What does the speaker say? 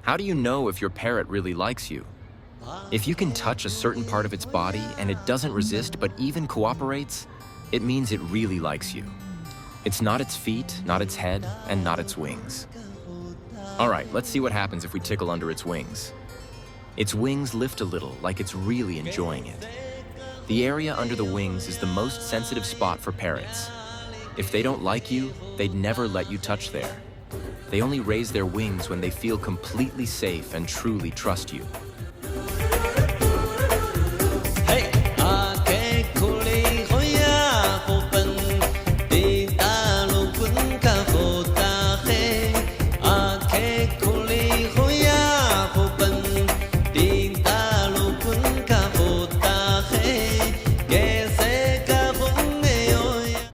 How do you know if your parrot really likes you? If you can touch a certain part of its body and it doesn't resist but even cooperates, it means it really likes you. It's not its feet, not its head, and not its wings. All right, let's see what happens if we tickle under its wings. Its wings lift a little, like it's really enjoying it. The area under the wings is the most sensitive spot for parrots. If they don't like you, they'd never let you touch there. They only raise their wings when they feel completely safe and truly trust you.